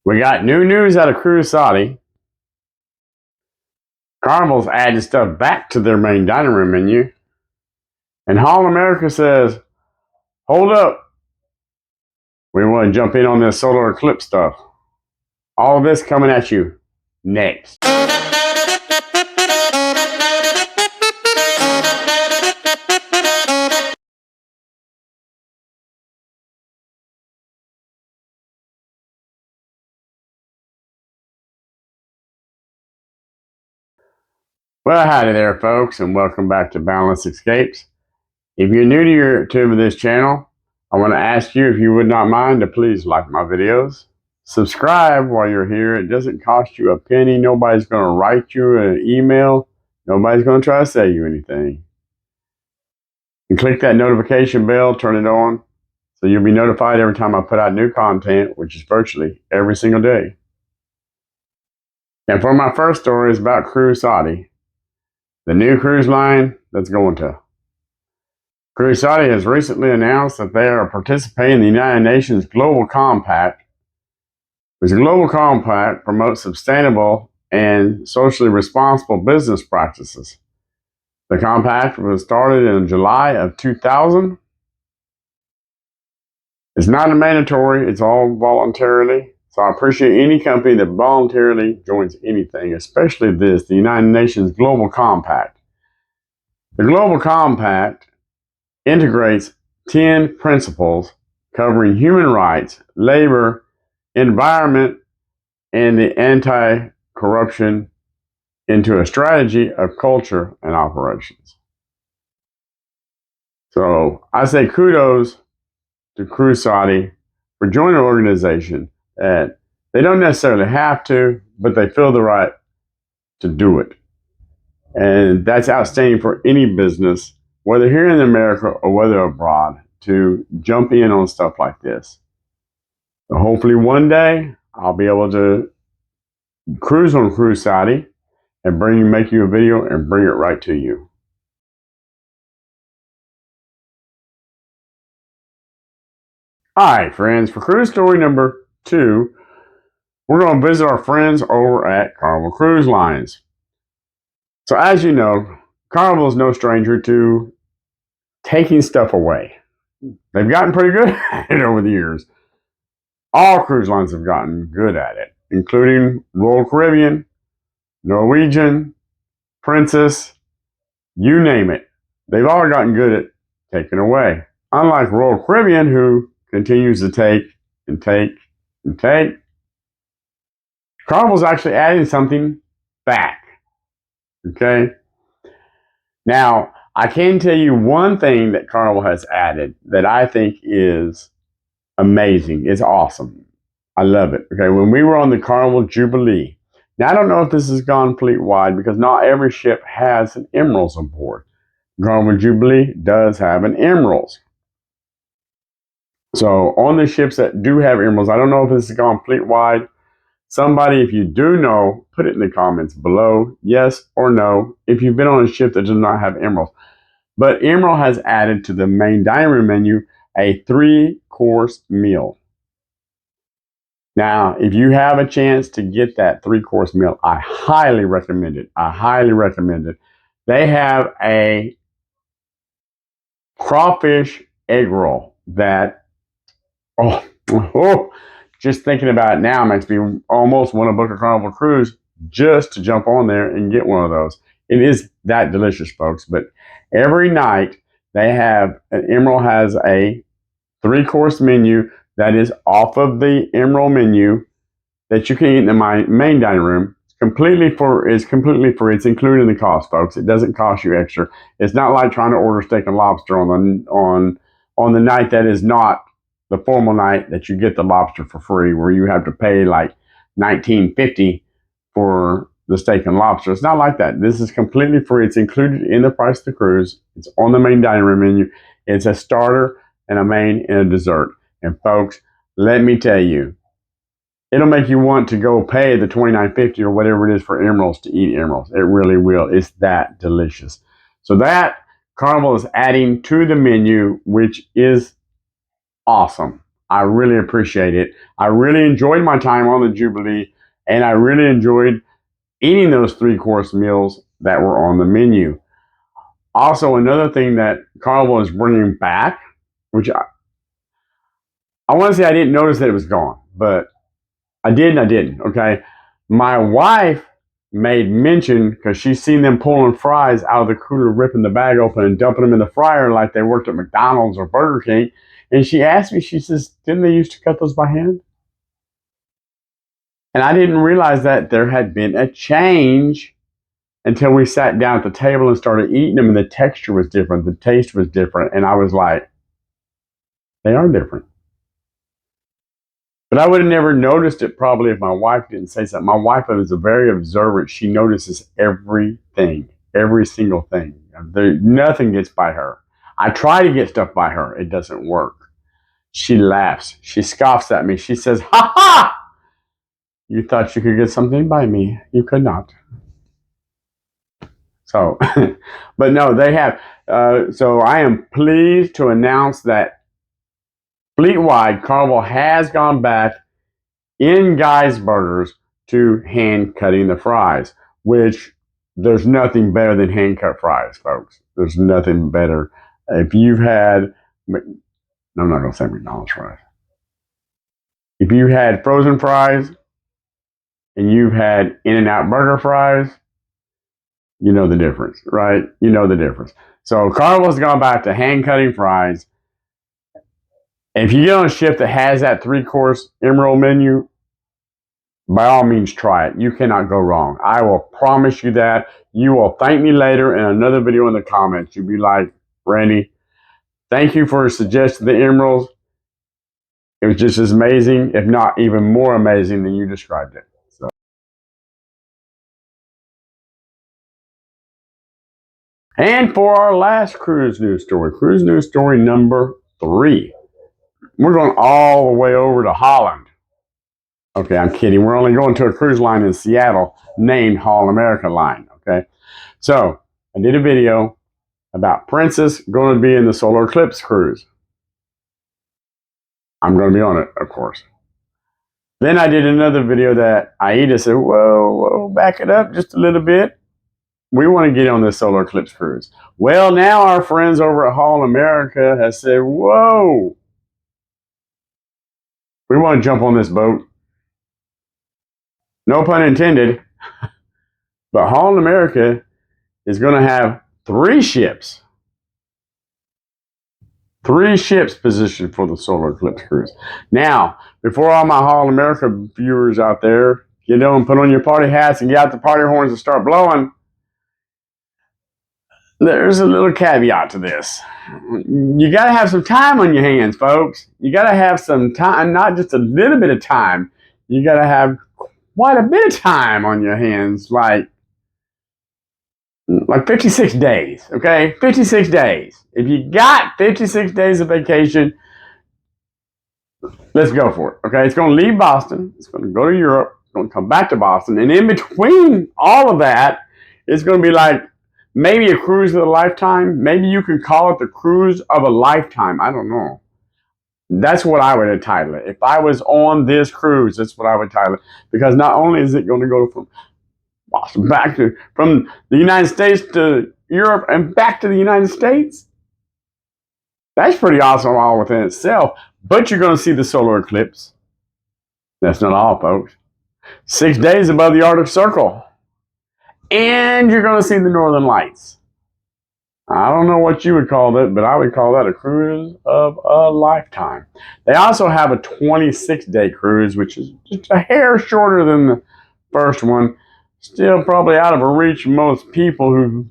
We got new news out of Cruise Saudi. Carnival's adding stuff back to their main dining room menu. And Holland America says, hold up. We want to jump in on this solar eclipse stuff. All of this coming at you next. Well, howdy there, folks, and welcome back to Boundless Escapes. If you're new to this channel, I want to ask you if you would not mind to please like my videos. Subscribe while you're here. It doesn't cost you a penny. Nobody's going to write you an email. Nobody's going to try to sell you anything. And click that notification bell, turn it on, so you'll be notified every time I put out new content, which is virtually every single day. And for my first story is about Cruise Saudi, the new cruise line that's going to. Cruise Saudi has recently announced that they are participating in the United Nations Global Compact, which the Global Compact promotes sustainable and socially responsible business practices. The compact was started in July of 2000. It's not a mandatory, it's all voluntarily. So I appreciate any company that voluntarily joins anything, especially this, the United Nations Global Compact. The Global Compact integrates 10 principles covering human rights, labor, environment, and the anti-corruption into a strategy of culture and operations. So I say kudos to Cruise Saudi for joining an organization that they don't necessarily have to, but they feel the right to do it. And that's outstanding for any business, whether here in America or whether abroad, to jump in on stuff like this. So hopefully one day I'll be able to cruise on Cruise Saudi and make you a video and bring it right to you. All right, friends, for cruise story number 2, we're going to visit our friends over at Carnival Cruise Lines. So as you know, Carnival is no stranger to taking stuff away. They've gotten pretty good at it over the years. All cruise lines have gotten good at it, including Royal Caribbean, Norwegian, Princess, you name it. They've all gotten good at taking away. Unlike Royal Caribbean, who continues to take and take and take, Carnival's actually adding something back. Okay? Now, I can tell you one thing that Carnival has added that I think is amazing. It's awesome. I love it. Okay, when we were on the Carnival Jubilee, now I don't know if this has gone fleet-wide because not every ship has an Emeralds on board. Carnival Jubilee does have an Emeralds. So on the ships that do have Emeralds, I don't know if this has gone fleet-wide. Somebody, if you do know, put it in the comments below, yes or no, if you've been on a ship that does not have Emeralds. But Emerald has added to the main dining room menu a 3-course meal. Now, if you have a chance to get that 3-course meal, I highly recommend it. I highly recommend it. They have a crawfish egg roll that, just thinking about it now makes me almost want to book a Carnival cruise just to jump on there and get one of those. It is that delicious, folks. But every night Emerald has a 3-course menu that is off of the Emerald menu that you can eat in the main dining room. It's completely free. It's included in the cost, folks. It doesn't cost you extra. It's not like trying to order steak and lobster on the night that is not the formal night that you get the lobster for free, where you have to pay like $19.50 for the steak and lobster. It's not like that. This is completely free. It's included in the price of the cruise. It's on the main dining room menu. It's a starter and a main and a dessert. And folks, let me tell you, it'll make you want to go pay the $29.50 or whatever it is for Emeralds to eat Emeralds. It really will. It's that delicious. So that Carnival is adding to the menu, which is awesome. I really appreciate it. I really enjoyed my time on the Jubilee, and I really enjoyed eating those 3-course meals that were on the menu. Also, another thing that Carnival is bringing back, which I want to say I didn't notice that it was gone, but I did and I didn't, okay? My wife made mention, because she's seen them pulling fries out of the cooler, ripping the bag open and dumping them in the fryer like they worked at McDonald's or Burger King. And she asked me, she says, didn't they used to cut those by hand? And I didn't realize that there had been a change until we sat down at the table and started eating them, and the texture was different, the taste was different, and I was like, they are different. But I would have never noticed it probably if my wife didn't say something. My wife is very observant. She notices everything, every single thing. Nothing gets by her. I try to get stuff by her. It doesn't work. She laughs. She scoffs at me. She says, "Ha ha! You thought you could get something by me. You could not." So, but no, they have. So I am pleased to announce that fleet-wide, Carnival has gone back in Guy's Burgers to hand cutting the fries, which there's nothing better than hand cut fries, folks. There's nothing better. If you've had, I'm not going to say McDonald's fries. If you had frozen fries and you've had In-N-Out burger fries, you know the difference, right? You know the difference. So Carnival's gone back to hand cutting fries. If you get on a ship that has that 3-course Emerald menu, by all means, try it. You cannot go wrong. I will promise you that. You will thank me later in another video in the comments. You'll be like, Randy, thank you for suggesting the Emeralds. It was just as amazing, if not even more amazing than you described it. So. And for our last cruise news story number 3. We're going all the way over to Holland. Okay, I'm kidding. We're only going to a cruise line in Seattle named Holland America Line. Okay, so I did a video about Princess going to be in the Solar Eclipse cruise. I'm going to be on it, of course. Then I did another video that Aida said, whoa, back it up just a little bit. We want to get on this Solar Eclipse cruise. Well, now our friends over at Holland America have said, whoa, we want to jump on this boat. No pun intended. But Holland America is going to have 3 ships. 3 ships positioned for the Solar Eclipse cruise. Now, before all my Holland America viewers out there, get on, put on your party hats and get out the party horns and start blowing, there's a little caveat to this. You got to have some time on your hands, folks. You got to have some time, not just a little bit of time. You got to have quite a bit of time on your hands, like 56 days, okay? 56 days. If you got 56 days of vacation, let's go for it, okay? It's going to leave Boston. It's going to go to Europe. It's going to come back to Boston. And in between all of that, it's going to be like maybe a cruise of a lifetime. Maybe you can call it the cruise of a lifetime. I don't know. That's what I would entitle it. If I was on this cruise, that's what I would title it. Because not only is it going to go from Boston back to, from the United States to Europe and back to the United States, that's pretty awesome all within itself. But you're going to see the solar eclipse. That's not all, folks. 6 days above the Arctic Circle. And you're going to see the Northern Lights. I don't know what you would call it, but I would call that a cruise of a lifetime. They also have a 26-day cruise, which is just a hair shorter than the first one. Still probably out of reach of most people who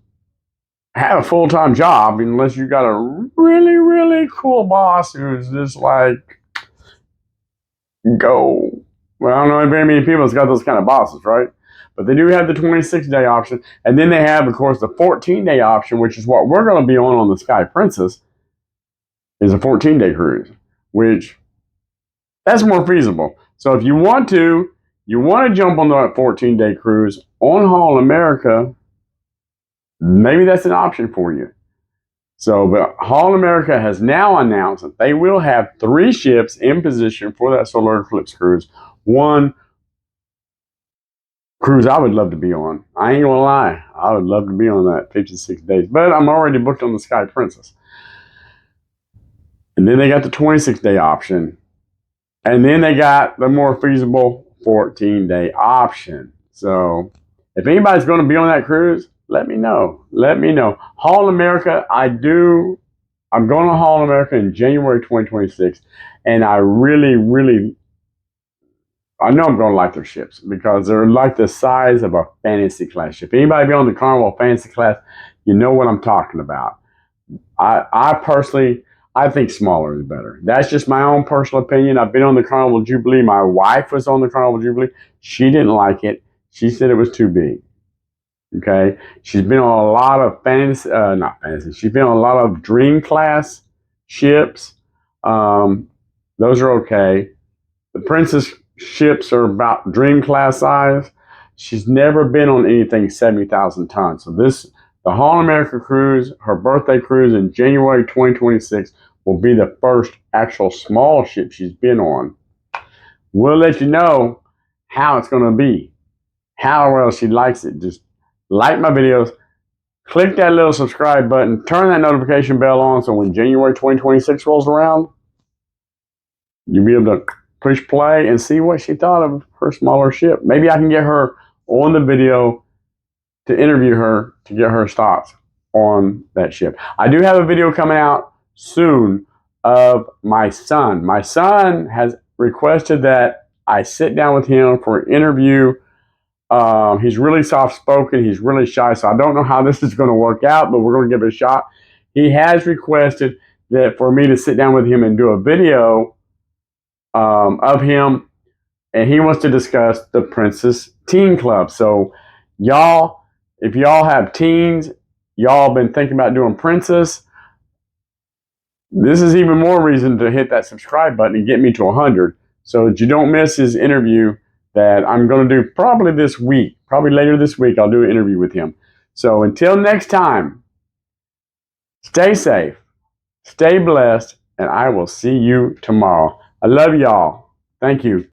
have a full-time job, unless you got a really, really cool boss who's just like, go. Well, I don't know very many people that's got those kind of bosses, right? But they do have the 26-day option. And then they have, of course, the 14-day option, which is what we're going to be on the Sky Princess, is a 14-day cruise, which that's more feasible. So if you want to jump on that 14-day cruise on Holland America, maybe that's an option for you. So, but Holland America has now announced that they will have 3 ships in position for that solar eclipse cruise. One cruise I would love to be on. I ain't gonna lie, I would love to be on that 56 days, but I'm already booked on the Sky Princess. And then they got the 26-day option, and then they got the more feasible 14-day option. So if anybody's going to be on that cruise, let me know. Let me know. Holland America, I'm going to Holland America in January 2026, and I know I'm going to like their ships because they're like the size of a fantasy class ship. Anybody be on the Carnival fantasy class, you know what I'm talking about. I personally, I think smaller is better. That's just my own personal opinion. I've been on the Carnival Jubilee. My wife was on the Carnival Jubilee. She didn't like it. She said it was too big. Okay. She's been on a lot of not fantasy. She's been on a lot of Dream class ships. Those are okay. The Princess ships are about Dream class size. She's never been on anything 70,000 tons. So the Holland America cruise, her birthday cruise in January 2026, will be the first actual small ship she's been on. We'll let you know how it's going to be, how well she likes it. Just like my videos, click that little subscribe button, turn that notification bell on so when January 2026 rolls around, you'll be able to push play and see what she thought of her smaller ship. Maybe I can get her on the video to interview her to get her thoughts on that ship. I do have a video coming out soon of my son. My son has requested that I sit down with him for an interview. He's really soft-spoken. He's really shy, so I don't know how this is going to work out, but we're going to give it a shot. He has requested that for me to sit down with him and do a video of him, and he wants to discuss the Princess Teen Club. So y'all, if y'all have teens, y'all been thinking about doing Princess, this is even more reason to hit that subscribe button and get me to 100 so that you don't miss his interview that I'm going to do probably this week. Probably later this week, I'll do an interview with him. So until next time, stay safe, stay blessed, and I will see you tomorrow. I love y'all. Thank you.